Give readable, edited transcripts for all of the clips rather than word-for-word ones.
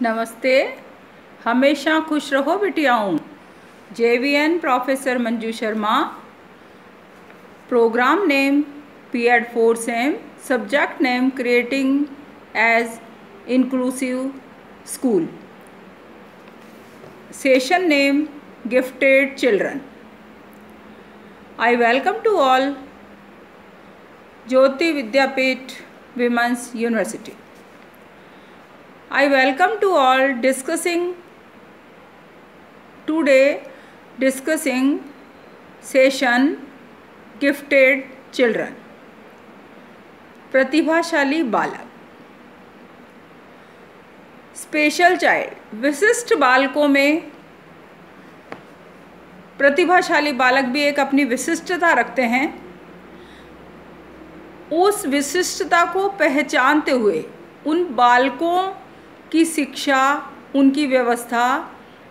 नमस्ते। हमेशा खुश रहो बिटियाओं। JVN professor Manju Sharma. Programme name PED 4 SEM। Subject name creating as inclusive school. Session name gifted children. I welcome to all Jyoti Vidyapith Women's University. I welcome to all discussing session gifted children. प्रतिभाशाली बालक। Special child. विशिष्ट बालकों में प्रतिभाशाली बालक भी एक अपनी विशिष्टता रखते हैं। उस विशिष्टता को पहचानते हुए उन बालकों की शिक्षा, उनकी व्यवस्था,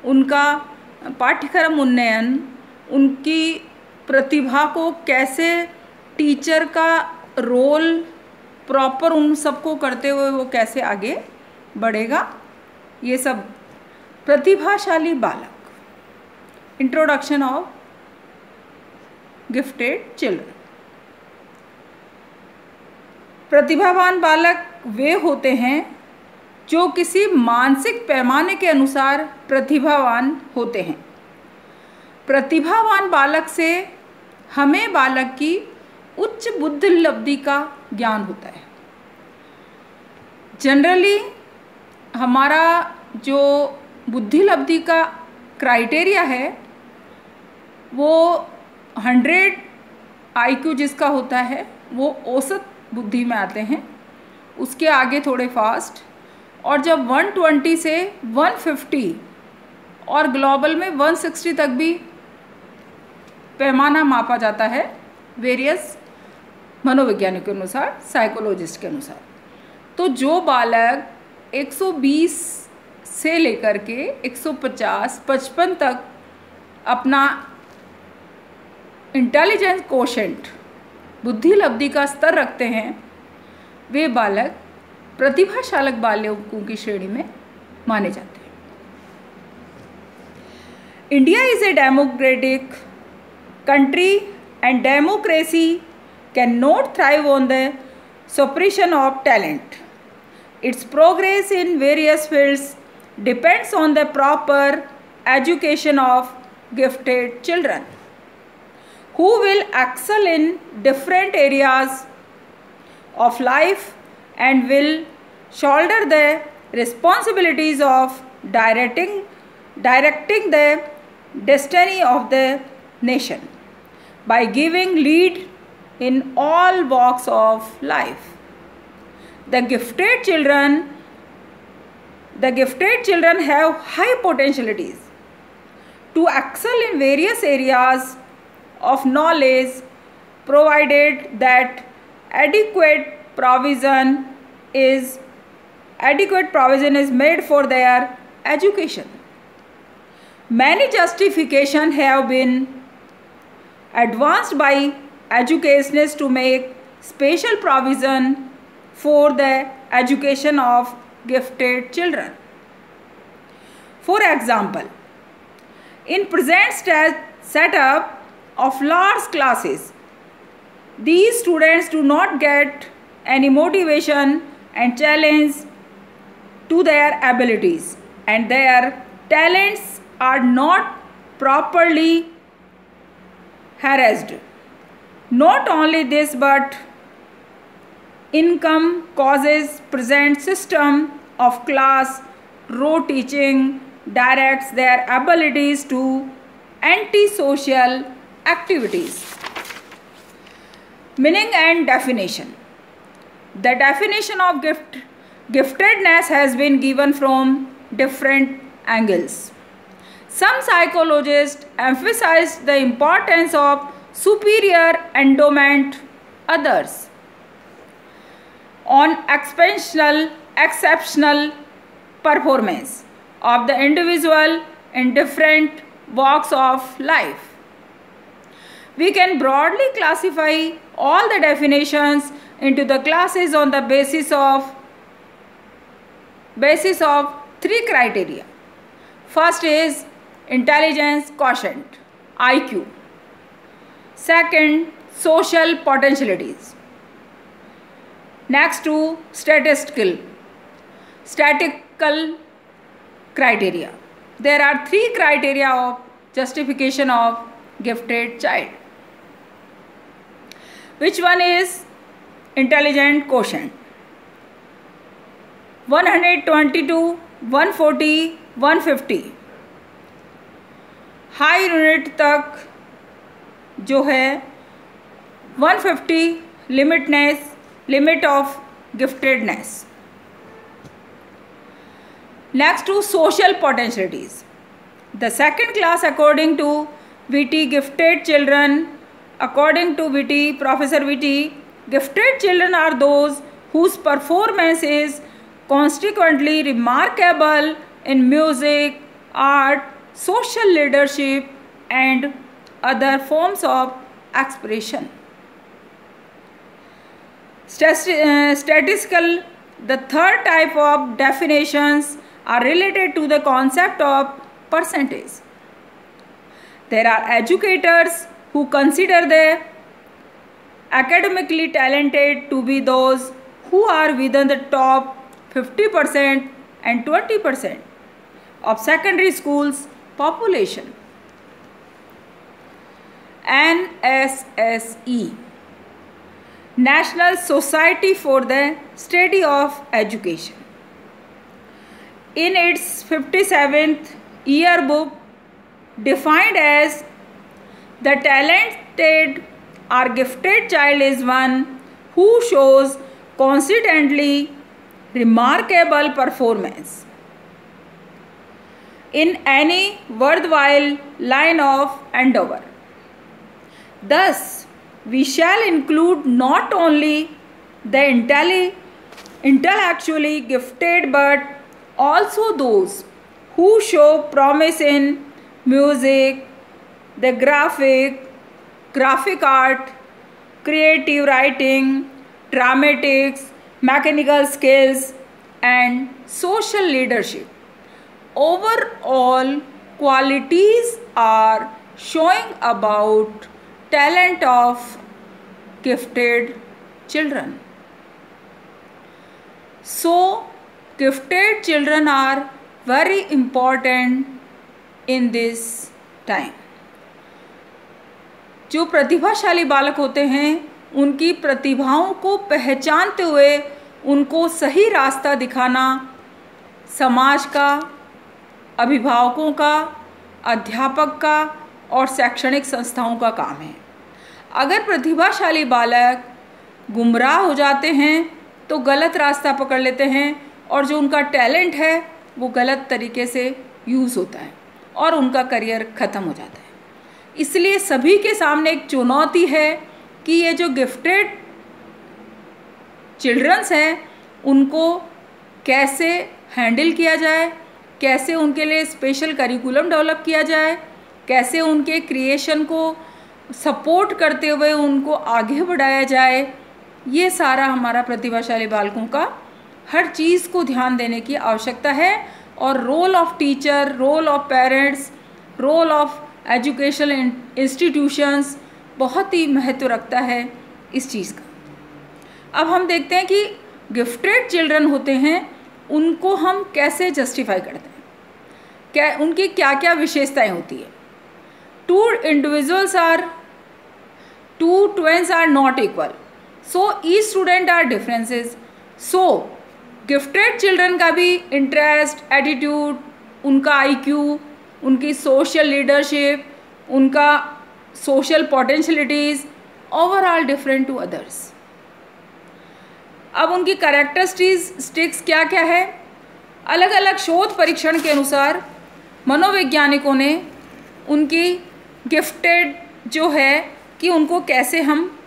उनका पाठ्यक्रम उन्नयन, उनकी प्रतिभा को कैसे टीचर का रोल प्रॉपर उन सबको करते हुए वो कैसे आगे बढ़ेगा, ये सब प्रतिभाशाली बालक। Introduction of gifted children. प्रतिभावान बालक वे होते हैं जो किसी मानसिक पैमाने के अनुसार प्रतिभावान होते हैं। प्रतिभावान बालक से हमें बालक की उच्च बुद्धि लब्धि का ज्ञान होता है। जनरली हमारा जो बुद्धि लब्धि का क्राइटेरिया है वो 100 IQ जिसका होता है वो औसत बुद्धि में आते हैं, उसके आगे थोड़े फास्ट, और जब 120 से 150 और ग्लोबल में 160 तक भी पैमाना मापा जाता है वेरियस मनोवैज्ञानिक के अनुसार, साइकोलॉजिस्ट के अनुसार। तो जो बालक 120 से लेकर के 150, 55 तक अपना इंटेलिजेंस कोशेंट, बुद्धि लब्धि का स्तर रखते हैं, वे बालक प्रतिभाशाली बालकों की श्रेणी में माने जाते हैं। India is a democratic country and democracy can not thrive on the suppression of talent. Its progress in various fields depends on the proper education of gifted children, who will excel in different areas of life and will shoulder the responsibilities of directing the destiny of the nation by giving lead in all walks of life. The gifted children have high potentialities to excel in various areas of knowledge, provided that adequate provision is made for their education. Many justifications have been advanced by educationists to make special provision for the education of gifted children. For example, in present setup of large classes, these students do not get any motivation and challenge to their abilities, and their talents are not properly harassed. Not only this, but income causes present system of class row teaching directs their abilities to antisocial activities. Meaning and definition. The definition of giftedness has been given from different angles. Some psychologists emphasize the importance of superior endowment, others on exceptional performance of the individual in different walks of life. We can broadly classify all the definitions into the classes on the basis of 3 criteria. First is intelligence quotient, IQ. Second, social potentialities. Next to statistical criteria. There are 3 criteria of justification of gifted child. Which one is intelligent quotient? 122, 140, 150 high unit तक जो है 150 limit of giftedness. Next to social potentialities. The second class according to VT gifted children, according to VT, Professor VT, gifted children are those whose performance is consequently remarkable in music, art, social leadership and other forms of expression. Statistical, the third type of definitions are related to the concept of percentage. There are educators who consider the academically talented to be those who are within the top 50% and 20% of secondary schools population. NSSE, National Society for the Study of Education, in its 57th yearbook defined as the talented or gifted child is one who shows consistently remarkable performance in any worthwhile line of endeavor. Thus, we shall include not only the intellectually gifted but also those who show promise in music, the graphic art, creative writing, dramatics, mechanical skills and social leadership. Overall qualities are showing about talent of gifted children. So gifted children are very important in this time. जो प्रतिभाशाली बालक होते हैं उनकी प्रतिभाओं को पहचानते हुए उनको सही रास्ता दिखाना समाज का, अभिभावकों का, अध्यापक का और शैक्षणिक संस्थाओं का काम है. अगर प्रतिभाशाली बालक गुमराह हो जाते हैं तो गलत रास्ता पकड़ लेते हैं और जो उनका टैलेंट है वो गलत तरीके से यूज़ होता है और उनका करियर ख़त्म हो जाता है. इसलिए सभी के सामने एक चुनौती है कि ये जो गिफ्टेड चिल्ड्रंस हैं उनको कैसे हैंडल किया जाए, कैसे उनके लिए स्पेशल करिकुलम डेवलप किया जाए, कैसे उनके क्रिएशन को सपोर्ट करते हुए उनको आगे बढ़ाया जाए. ये सारा हमारा प्रतिभाशाली बालकों का हर चीज़ को ध्यान देने की आवश्यकता है. और role of teacher, role of parents, role of educational institutions बहुत ही महत्व रखता है इस चीज़ का. अब हम देखते हैं कि गिफ्टेड चिल्ड्रन होते हैं उनको हम कैसे जस्टिफाई करते हैं, क्या उनकी क्या क्या विशेषताएं होती है. Two twins are not equal, so each student are differences. So gifted children का भी इंटरेस्ट, एटीट्यूड, उनका IQ, उनकी सोशल लीडरशिप, उनका social potentialities overall different to others. अब उनकी कैरेक्टरिस्टिक्स क्या क्या है. अलग अलग शोध परीक्षण के अनुसार मनोवैज्ञानिकों ने उनकी गिफ्टेड जो है कि उनको कैसे हम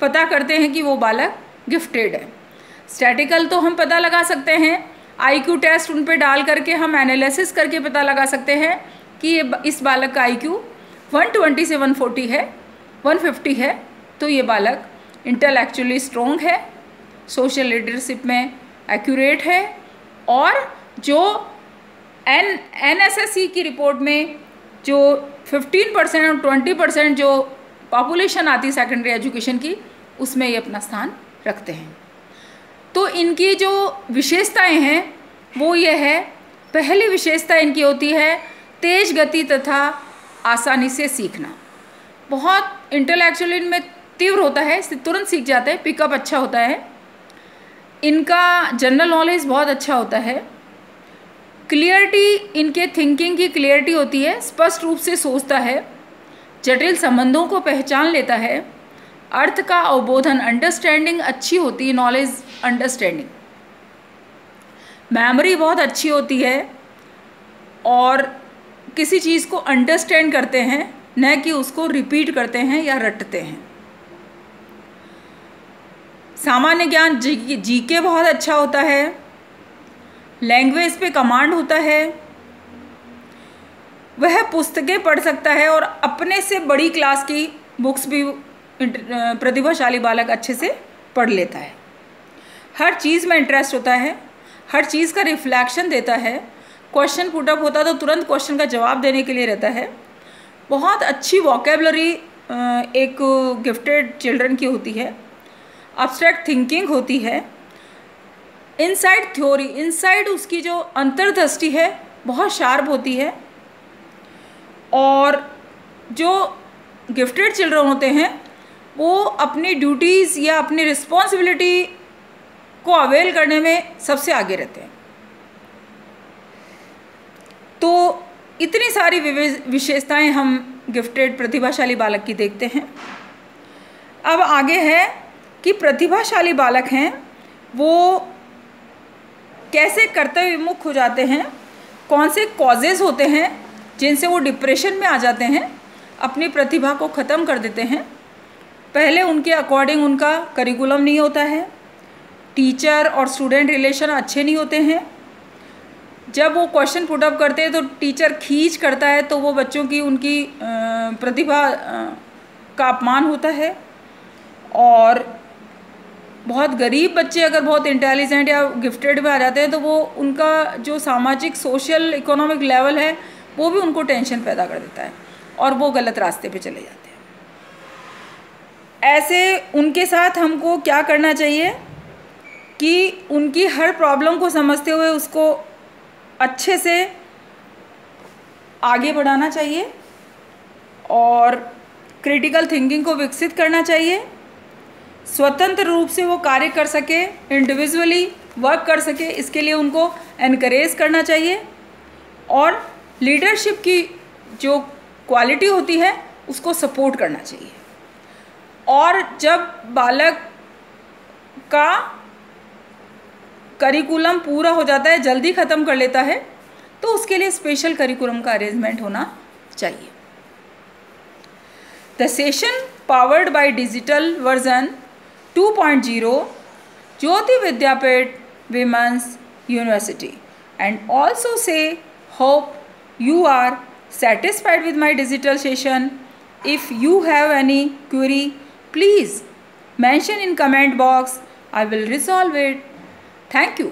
पता करते हैं कि वो बालक गिफ्टेड है. स्टैटिकल तो हम पता लगा सकते हैं, IQ टेस्ट उन पे डाल करके हम एनालिसिस करके पता लगा सकते हैं कि ये इस बालक का IQ 120 से 140 है, 150 है, तो ये बालक इंटेलेक्चुअली स्ट्रॉन्ग है, सोशल लीडरशिप में एक्यूरेट है और जो NSSE की रिपोर्ट में जो 15% और 20% जो पॉपुलेशन आती है सेकेंडरी एजुकेशन की, उसमें ये अपना स्थान रखते हैं। तो इनकी जो विशेषताएं हैं वो ये है, पहली विशेषता इनकी होती है तेज गति तथा आसानी से सीखना। बहुत इंटेलेक्चुअल इनमें तीव्र होता है, इससे तुरंत सीख जाते हैं, पिकअप अच्छा होता है। इनका जनरल नॉलेज बहुत अच्छा होता है। क्लियरिटी, इनके थिंकिंग की क्लियरिटी होती है, स्पष्ट रूप से सोचता है, जटिल संबंधों को पहचान लेता है, अर्थ का अवबोधन, अंडरस्टैंडिंग अच्छी होती है, नॉलेज अंडरस्टैंडिंग। मेमोरी बहुत अच्छी होती है और किसी चीज़ को अंडरस्टैंड करते हैं, न कि उसको रिपीट करते हैं या रटते हैं। सामान्य ज्ञान, जीके बहुत अच्छा होता है। लैंग्वेज पे कमांड होता है। वह पुस्तकें पढ़ सकता है और अपने से बड़ी क्लास की बुक्स भी प्रतिभाशाली बालक अच्छे से पढ़ लेता है। हर चीज़ में इंटरेस्ट होता है, हर चीज़ का रिफ्लेक्शन देता है। क्वेश्चन पुटअप होता है तो तुरंत क्वेश्चन का जवाब देने के लिए रहता है। बहुत अच्छी वोकेबलरी एक गिफ्टेड चिल्ड्रन की होती है। अब्स्ट्रैक्ट थिंकिंग होती है। इनसाइड थ्योरी, इनसाइड उसकी जो अंतर्दृष्टि है बहुत शार्प होती है। और जो गिफ्टेड चिल्ड्रन होते हैं वो अपनी ड्यूटीज़ या अपनी रिस्पॉन्सिबिलिटी को अवेल करने में सबसे आगे रहते हैं। तो इतनी सारी विशेषताएं हम गिफ्टेड प्रतिभाशाली बालक की देखते हैं। अब आगे है कि प्रतिभाशाली बालक हैं वो कैसे कर्तव्य विमुख हो जाते हैं, कौन से कॉजेज़ होते हैं जिनसे वो डिप्रेशन में आ जाते हैं, अपनी प्रतिभा को ख़त्म कर देते हैं। पहले उनके अकॉर्डिंग उनका करिकुलम नहीं होता है, टीचर और स्टूडेंट रिलेशन अच्छे नहीं होते हैं। जब वो क्वेश्चन पुटअप करते हैं तो टीचर खींच करता है तो वो बच्चों की उनकी प्रतिभा का अपमान होता है। और बहुत गरीब बच्चे अगर बहुत इंटेलिजेंट या गिफ्टेड में आ जाते हैं तो वो उनका जो सामाजिक सोशल इकोनॉमिक लेवल है वो भी उनको टेंशन पैदा कर देता है और वो गलत रास्ते पे चले जाते हैं। ऐसे उनके साथ हमको क्या करना चाहिए कि उनकी हर प्रॉब्लम को समझते हुए उसको अच्छे से आगे बढ़ाना चाहिए और क्रिटिकल थिंकिंग को विकसित करना चाहिए। स्वतंत्र रूप से वो कार्य कर सके, इंडिविजुअली वर्क कर सके, इसके लिए उनको एनकरेज करना चाहिए। और लीडरशिप की जो क्वालिटी होती है उसको सपोर्ट करना चाहिए। और जब बालक का करिकुलम पूरा हो जाता है, जल्दी ख़त्म कर लेता है, तो उसके लिए स्पेशल करिकुलम का अरेंजमेंट होना चाहिए। The session powered by digital version 2.0 Jyoti Vidyapeeth Women's University, and also say hope you are satisfied with my digital session. If you have any query, please mention in comment box. I will resolve it. Thank you.